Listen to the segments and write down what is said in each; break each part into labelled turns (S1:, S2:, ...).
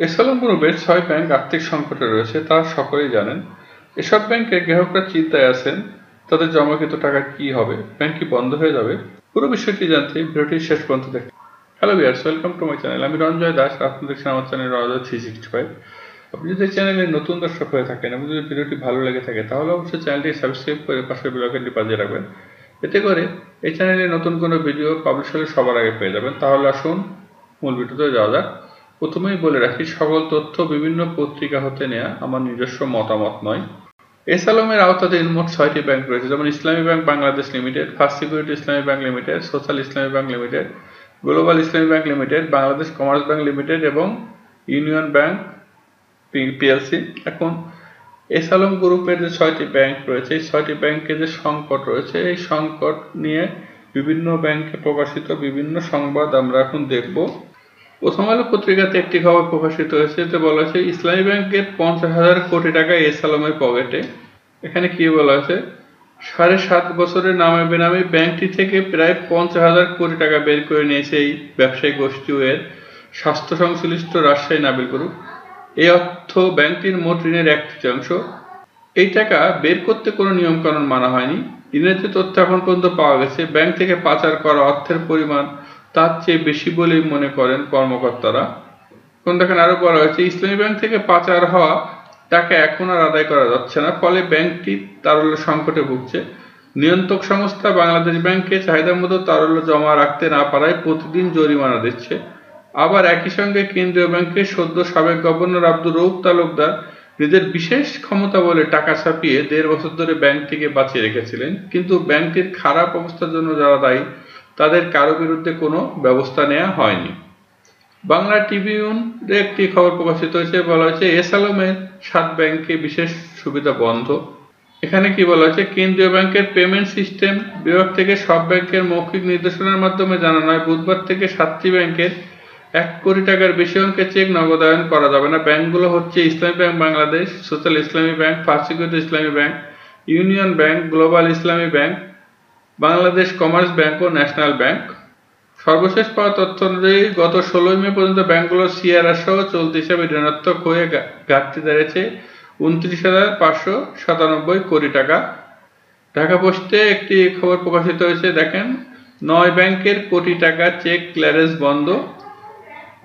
S1: এসালম গ্রুপের ৬ ব্যাংক আর্থিক সংকটে রয়েছে তা সকলেই জানেন। এসব ব্যাংকের গ্রাহকরা চিন্তায় আছেন তাদের জমাকৃত টাকা কি হবে, ব্যাংক কি বন্ধ হয়ে যাবে। পুরো বিষয়টি জানতে ভিডিওটি শেষ পর্যন্ত দেখুন। Hello viewers, welcome to my channel. আমি রঞ্জয় দাস, আপনি দেখছেন আমার চ্যানেল রঞ্জয় 365। আপনি যদি চ্যানেলের নতুন দর্শক হয়ে থাকেন এবং যদি ভিডিওটি ভালো লেগে থাকে তাহলে অবশ্যই চ্যানেলটি সাবস্ক্রাইব করে পাশের বেল আইকনটি বাজিয়ে রাখবেন। এতে করে এই চ্যানেলে নতুন কোনো ভিডিও পাবলিশ হলে সবার আগে পেয়ে যাবেন। তাহলে আসুন মূল ভিডিওতে যাওয়া যাক। প্রথমেই বলে রাখি, সকল তথ্য বিভিন্ন পত্রিকা হতে নেওয়া, আমার নিজস্ব মতামত নয়। এসালমের আওতাধীন মোট ৬টি ব্যাংক রয়েছে, যেমন ইসলামী bank Bangladesh limited, first security Islami bank limited, social Islami bank limited, global Islami bank limited, Bangladesh commerce bank limited এবং ইউনিয়ন ব্যাংক পিএলসি। এখন এসালম গ্রুপের যে ৬টি ব্যাংক রয়েছে, এই ৬টি ব্যাংকে যে সংকট রয়েছে, এই সংকট নিয়ে বিভিন্ন ব্যাংকে প্রকাশিত বিভিন্ন সংবাদ আমরা এখন দেখব। প্রথম আলো পত্রিকাতে একটি খবর প্রকাশিত হয়েছে, এতে বলা হয়েছে ইসলামী ব্যাংকের ৫০,০০০ কোটি টাকা এসালমের পকেটে। এখানে কি বলা হয়েছে, ৭.৫ বছরের নামে বেনামে ব্যাংকটি থেকে প্রায় ৫০,০০০ কোটি টাকা বের করে নিয়েছে এই ব্যবসায়ী গোষ্ঠী এর স্বাস্থ্য সংশ্লিষ্ট রাজশাহী নাবিল গ্রুপ। এই অর্থ ব্যাংকটির মোট ঋণের ১/৩। এই টাকা বের করতে কোনো নিয়মকানুন মানা হয়নি। ঋণের যে তথ্য এখন পর্যন্ত পাওয়া গেছে, ব্যাংক থেকে পাচার করা অর্থের পরিমাণ তার চেয়ে বেশি বলেই মনে করেন কর্মকর্তারা। এখন দেখেন আরো বলা হয়েছে, ইসলামী ব্যাংক থেকে পাচার হওয়া টাকা এখন আর আদায় করা যাচ্ছে না, ফলে ব্যাংকটি তারল্য সংকটে ভুগছে। নিয়ন্ত্রক সংস্থা বাংলাদেশ ব্যাংকে চাহিদা মতো তারল্য জমা রাখতে না পারায় প্রতিদিন জরিমানা দিচ্ছে। আবার একই সঙ্গে কেন্দ্রীয় ব্যাংকের সদ্য সাবেক গভর্নর আব্দুর রউফ তালুকদার নিজের বিশেষ ক্ষমতা বলে টাকা ছাপিয়ে ১.৫ বছর ধরে ব্যাংকটিকে বাঁচিয়ে রেখেছিলেন, কিন্তু ব্যাংকটির খারাপ অবস্থার জন্য যারা দায়ী তাদের কারো বিরুদ্ধে কোনো ব্যবস্থা নেওয়া হয়নি। বাংলা ট্রিবিউনে একটি খবর প্রকাশিত হয়েছে, বলা হয়েছে এসালমের ৭ ব্যাংকে বিশেষ সুবিধা বন্ধ। এখানে কি বলা হয়েছে, কেন্দ্রীয় ব্যাংকের পেমেন্ট সিস্টেম বিভাগ থেকে সব ব্যাংকের মৌখিক নির্দেশনার মাধ্যমে জানানো হয়, বুধবার থেকে ৭টি ব্যাংকের ১ কোটি টাকার বেশি অঙ্কের চেক নগদায়ন করা যাবে না। ব্যাংকগুলো হচ্ছে ইসলামী bank Bangladesh, social Islami bank, first security Islami bank, union bank, global Islami bank, Bangladesh commerce bank ও ন্যাশনাল ব্যাংক। সর্বশেষ পাওয়া তথ্য অনুযায়ী গত ১৬ মে পর্যন্ত ব্যাংকগুলোর সিআরআর সহ চলতি হিসাবে ঋণাত্মক হয়ে ঘাটতি দাঁড়িয়েছে ২৯,৫৯৭ কোটি টাকা। ঢাকা পোস্টে একটি খবর প্রকাশিত হয়েছে, দেখেন ৯ ব্যাংকের কোটি টাকা চেক ক্লিয়ারেন্স বন্ধ।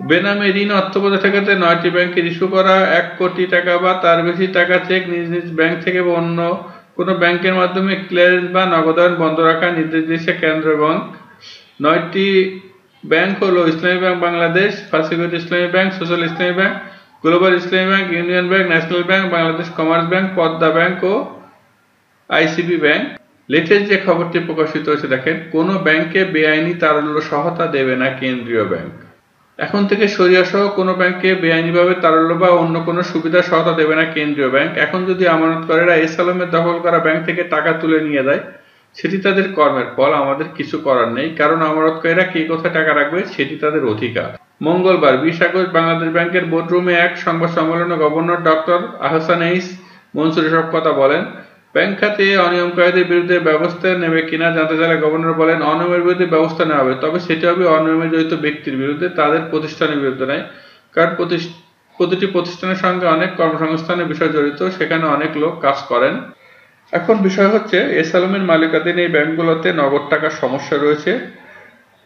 S1: বেনামে ঋণ অর্থ প্রদান ঠেকাতে ৯টি ব্যাংকের ইস্যু করা ১ কোটি টাকা বা তার বেশি টাকা চেক নিজ নিজ ব্যাংক থেকে বা অন্য কোনো ব্যাংকের মাধ্যমে ক্লিয়ারেন্স বা নগদায়ন বন্ধ রাখার নির্দেশ দিয়েছে কেন্দ্র ব্যাংক। ৯টি ব্যাংক হলো Islami bank Bangladesh, first security Islami bank, social Islami bank, global Islami bank, union bank, national bank, Bangladesh commerce bank, Padma bank ও আইসিবি ব্যাংক। লেটেস্ট যে খবরটি প্রকাশিত হয়েছে, দেখেন কোনো ব্যাংকে বেআইনি তারল্য সহায়তা দেবে না কেন্দ্রীয় ব্যাংক। এখন থেকে শরিয়া সহ কোনো ব্যাংকে বেআইনিভাবে তারল্য বা অন্য কোনো সুবিধা সহায়তা দেবে না কেন্দ্রীয় ব্যাংক। এখন যদি আমানতকারীরা এসালমের দখল করা ব্যাংক থেকে টাকা তুলে নিয়ে যায়, সেটি তাদের কর্মের ফল, আমাদের কিছু করার নেই, কারণ আমানতকারীরা কে কোথায় টাকা রাখবে সেটি তাদের অধিকার। মঙ্গলবার ২০ আগস্ট বাংলাদেশ ব্যাংকের বোর্ডরুমে এক সংবাদ সম্মেলনে গভর্নর ডক্টর আহসান এইস মনসুর এসব কথা বলেন। ব্যাংক খাতে অনিয়মকারীদের বিরুদ্ধে ব্যবস্থা নেবে কিনা জানতে চাইলে গভর্নর বলেন, অনিয়মের বিরুদ্ধে ব্যবস্থা নেওয়া হবে, তবে সেটি হবে অনিয়মে জড়িত ব্যক্তির বিরুদ্ধে, তাদের প্রতিষ্ঠানের বিরুদ্ধে নয়। কারণ প্রতিটি প্রতিষ্ঠানের সঙ্গে অনেক কর্মসংস্থানের বিষয় জড়িত, সেখানে অনেক লোক কাজ করেন। এখন বিষয় হচ্ছে, এসালমের মালিকাধীন এই ব্যাংকগুলোতে নগদ টাকার সমস্যা রয়েছে,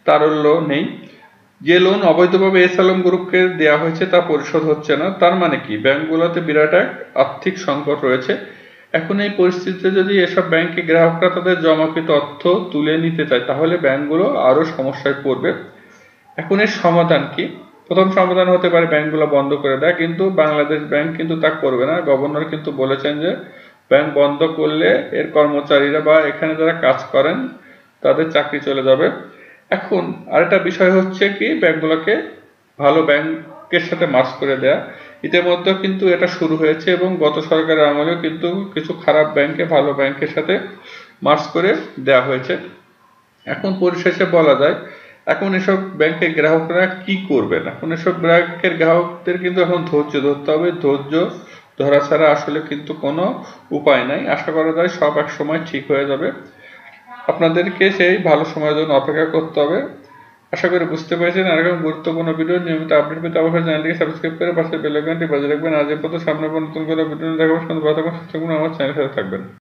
S1: তারল্য নেই। যে লোন অবৈধভাবে এসালম গ্রুপকে দেওয়া হয়েছে তা পরিশোধ হচ্ছে না। তার মানে কি, ব্যাংকগুলোতে বিরাট এক আর্থিক সংকট রয়েছে। এখন এই পরিস্থিতিতে যদি এসব ব্যাংকে গ্রাহকরা তাদের জমাকৃত অর্থ তুলে নিতে চায়, তাহলে ব্যাংকগুলো আরো সমস্যায় পড়বে। এখন এর সমাধান কি? প্রথম সমাধান হতে পারে ব্যাংকগুলো বন্ধ করে দেয়, কিন্তু বাংলাদেশ ব্যাংক কিন্তু তা করবে না। গভর্নর কিন্তু বলেছেন যে ব্যাংক বন্ধ করলে এর কর্মচারীরা বা এখানে যারা কাজ করেন তাদের চাকরি চলে যাবে। এখন আরেকটা বিষয় হচ্ছে কি, ব্যাংকগুলোকে ভালো ব্যাংকের সাথে মার্জ করে দেয়া। ইতিমধ্যে কিন্তু এটা শুরু হয়েছে এবং গত সরকারের আমলেও কিন্তু কিছু খারাপ ব্যাংকে ভালো ব্যাংকের সাথে মার্জ করে দেওয়া হয়েছে। এখন পরিশেষে বলা যায়, এখন এসব ব্যাংকের গ্রাহকরা কি করবেন? এখন এসব ব্যাংকের গ্রাহকদের কিন্তু এখন ধৈর্য ধরতে হবে। ধৈর্য ধরা ছাড়া আসলে কিন্তু কোনো উপায় নাই। আশা করা যায় সব এক সময় ঠিক হয়ে যাবে। আপনাদেরকে সেই ভালো সময়ের জন্য অপেক্ষা করতে হবে। আশা করি বুঝতে পেরেছেন। আর এরকম গুরুত্বপূর্ণ ভিডিও নিয়মিত আপডেট পেতে অবশ্যই চ্যানেলটিকে সাবস্ক্রাইব করে পাশে বেল আইকনটি বাজিয়ে রাখবেন। আজ এই পর্যন্ত সামনে পর্যন্ত নতুন কোনো ভিডিও দেখাবো। ভালো থাকুন, সুস্থ থাকুন, আমার চ্যানেলের সাথে থাকবেন।